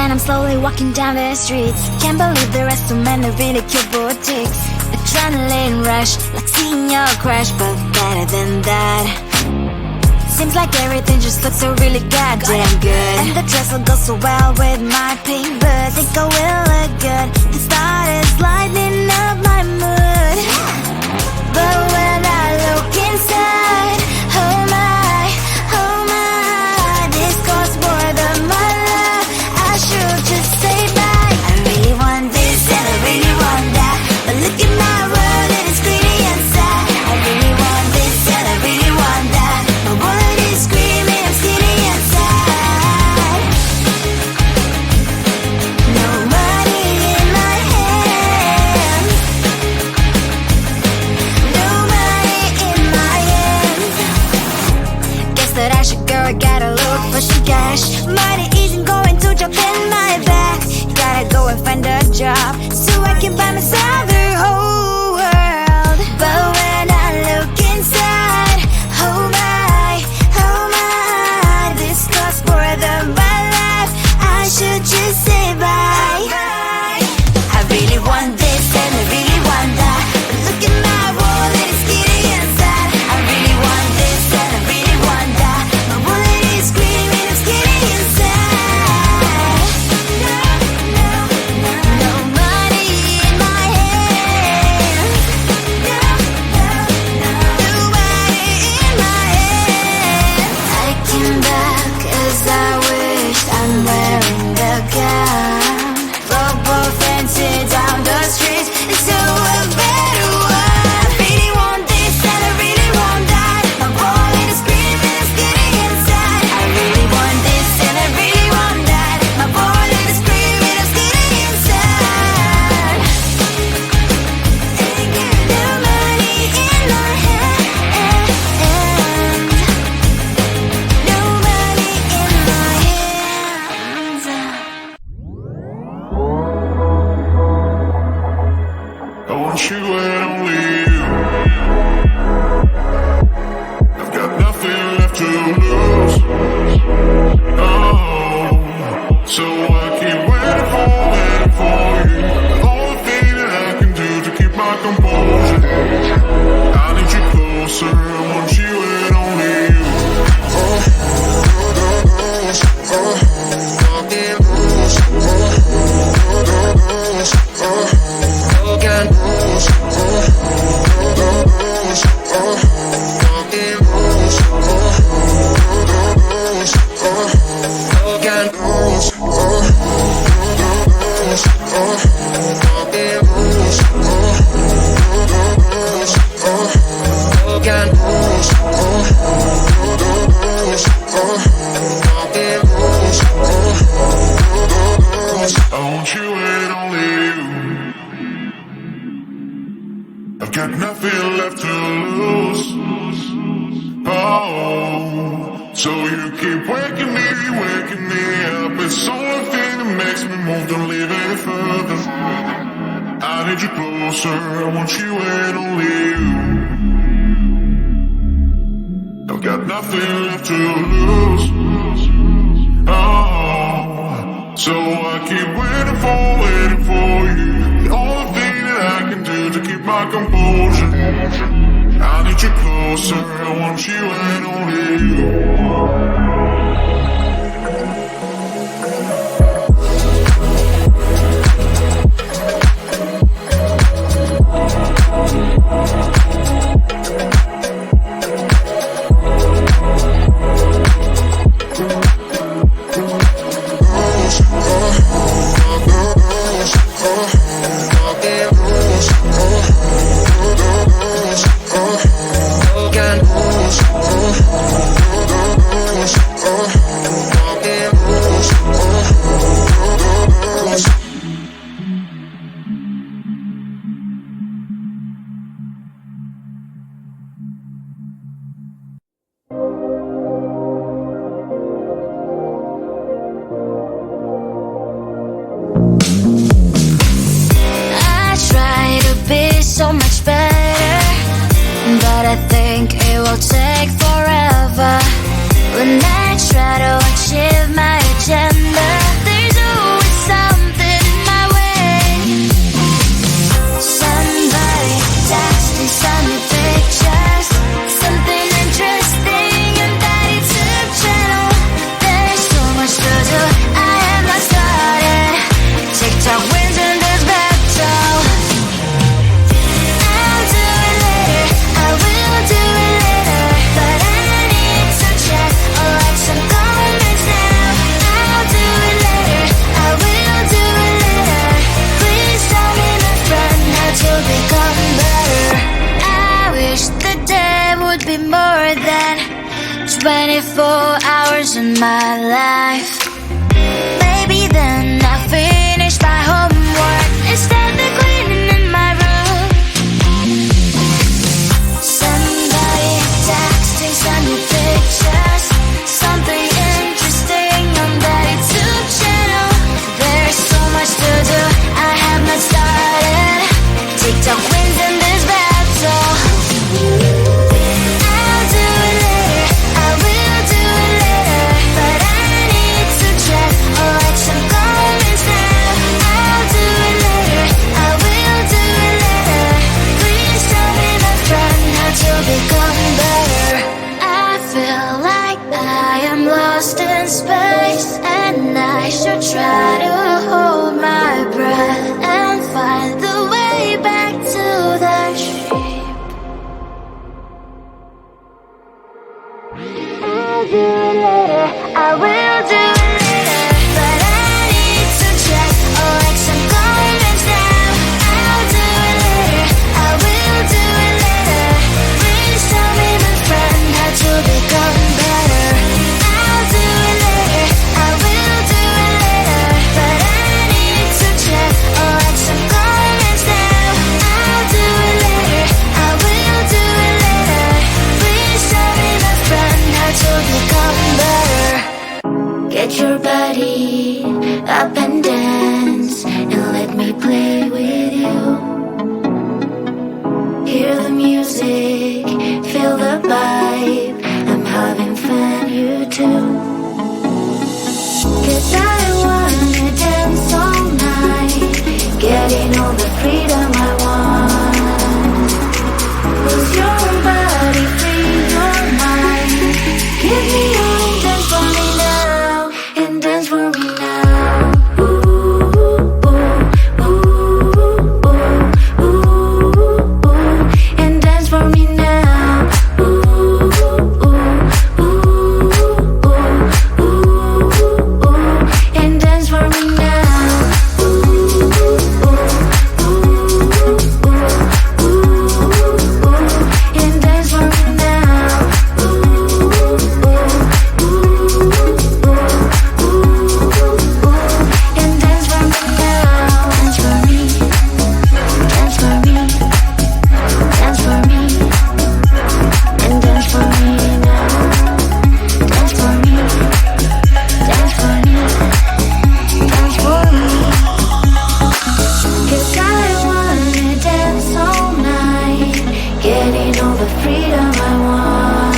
then I'm slowly walking down the streets. Can't believe there are so many really cute boutiques. Adrenaline rush, like seeing your crush, but better than that. Seems like everything just looks so really goddamn good. And the dress will go so well with my pink boots. Think I will look good. The start is lighting up my mood. But when I look inside, oh my, this costs more than my love. I should just say bye. I really want this and I really want that, but look at my world and it's pretty and sad. I really want this and I really want that. My wallet is screaming, I'm skinny and sad. No money in my hands. No money in my hands. Guess that I should go, I gotta look for some cash. Money isn't going to jump in my back. Gotta go and find a job so I can buy myself the whole world. But when I look inside, oh my, this costs more than my life. I should just say bye. I really want this and I really want that, but look at my wallet, it's skinny inside. I really want this and I really want that. My wallet is screaming, I'm skinny inside. No money in my hands. No money in my hands. I came back 'cause I wished I'm wearing the gown. Robo fancy down the streets, it's so a better one. I really want this and I really want that. My wallet is screaming, I'm skinny inside. I really want this and I really want that. My wallet is screaming, I'm skinny inside. No money in my hands. No money in my hands. I want you and only you. I've got nothing left to lose. Oh, so I keep waiting for you. The only thing that I can do to keep my composure. I need you closer. I want you and only you. I want you and only you. I've got nothing left to lose. Oh, so you keep waking me up. It's the only thing that makes me move, don't leave any further. I need you closer, I want you and only you. I've got nothing left to lose. Oh, so I keep waiting for you. The only thing that I can do to keep my composure. I need you closer, I want you and only you. So much better, but I think it will take forever. When I try to achieve my agenda, there's always 24 hours in my life. Maybe then I finish my homework and start the cleaning in my room. Somebody texting, send me pictures, something interesting on that YouTube channel. There's so much to do, I have not started. TikTok wins in this battle. I'll do it later, I will do it later, but I need to check or like some comments now. I'll do it later, I will do it later. Please tell me, my friend, how to become better. I feel like I am lost in space, and I should try to hold my breath and find the way back to the stream. I'll do it later, I will do it later, but I need to check or like some comments now. I'll do it later, I will do it later. Please tell me, my friend, how to become better. I'll do it later, I will do it later, but I need to check or like some comments now. I'll do it later, I will do it later. Please tell me, my friend, how to become better. Get your body up and dance, and let me play with you. Hear the music, feel the vibe, I'm having fun, you too. 'Cause I wanna dance all night, getting all the freedom I want. Lose your body, free your mind. Give me all, dance for me now, and dance for me now. Ooh, ooh, ooh, ooh, ooh, ooh, and dance for me now. Ooh, ooh, ooh, ooh, ooh, ooh, and dance for me now. Ooh, ooh, ooh, ooh, ooh, and dance for me now. Ooh, ooh, ooh, ooh, and dance for me now. Dance for me, dance for me, dance for me, and dance for me now. Dance for me, dance for me, dance for me. 'Cause I wanna dance all night, getting all the freedom I want.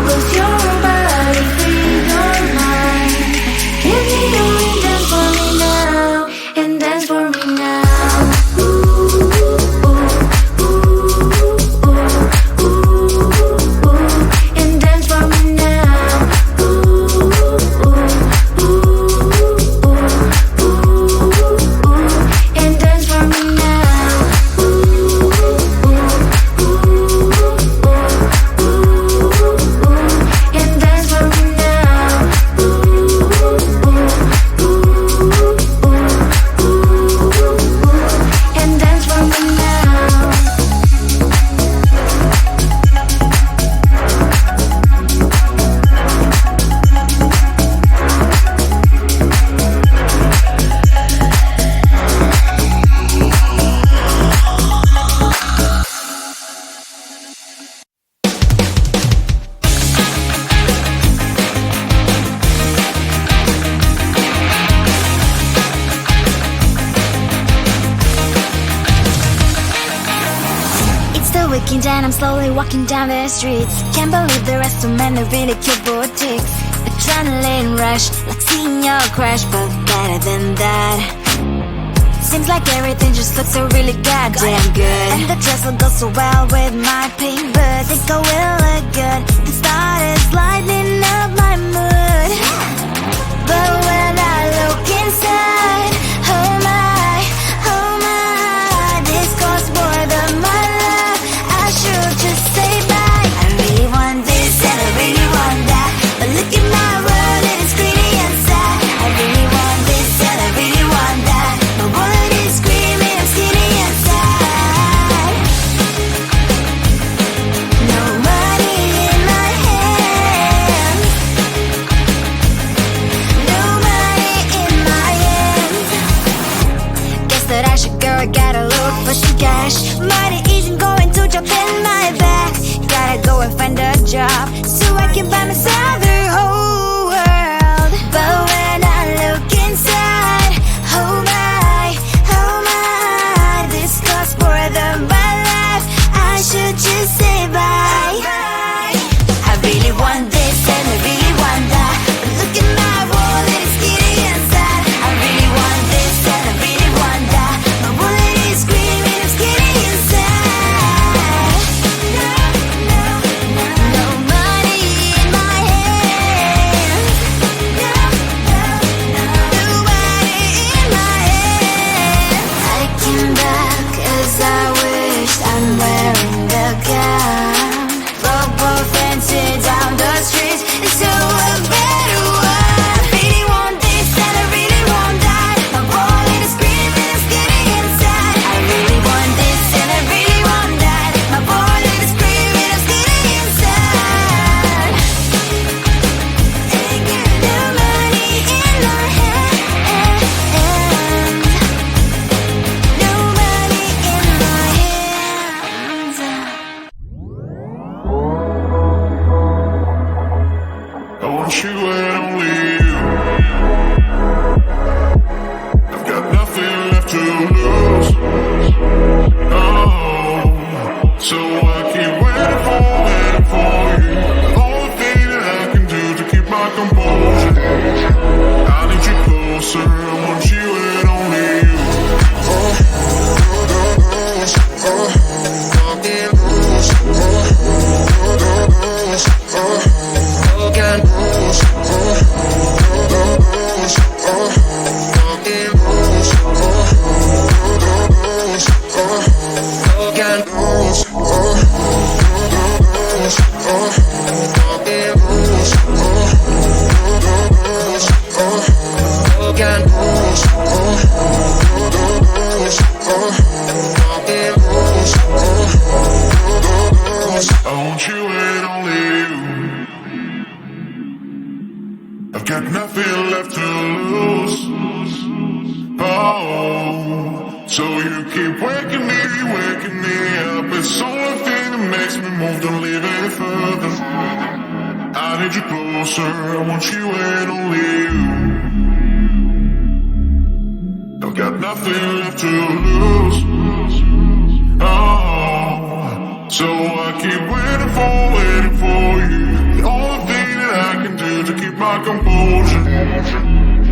Lose your body, free your mind. Give me your, dance for me now, and dance for me now. Ooh, ooh, ooh, ooh, ooh, ooh, and dance for me now. Ooh, ooh, ooh, ooh, ooh, and dance for me now. Ooh, ooh, ooh, ooh, and dance for me now. Ooh, ooh, ooh, ooh, and dance for me now. It's the weekend and I'm slowly walking down the streets. Can't believe the rest of men are really cute boutiques. Adrenaline rush, like seeing your crush, but better than that. Seems like everything just looks so really goddamn good. And the dress will go so well with my pink boots. Think I will look good and started lighting up my mood. But when I look inside, oh my, this costs more than my love. I should just say bye. I really want this and I really want that, but look at my world and it's pretty inside. I really want this and I really want that, my wallet is screaming I'm skinny inside. No money in my hand, that I should go, gotta look for some cash. Money isn't going to jump in my back. Gotta go and find a job so I can buy myself the whole world. But when I look inside, oh my, this costs more than my life. I should just say bye. I really want this and I really want that, but look at my wallet, it's getting inside. I really want this and I really want that, my wallet is screaming, it's getting inside. No money in my hands. No money in my hands. I came back as I wished, I'm wearing the gown. Football fancy down the streets, so a better one. I really want this and I really want that, my wallet is screaming, it's getting inside. I really want this and I really want that, my wallet is screaming, it's getting inside. Ain't got no money in my hands. No money in my hands. I want you and only you. I've got nothing left to lose. Oh, so I keep waiting for you. The only thing that I can do to keep my composure. I need you closer. I want you and only you. I want you and only you. I've got nothing left to lose. Oh, so you keep waking me up. It's the only thing that makes me move, don't leave any further. I need you closer, I want you and only you. I've got nothing left to lose. Oh, so I keep waiting for you. The only thing that I can do to keep my composure.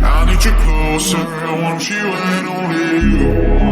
I need you closer, I want you and only you.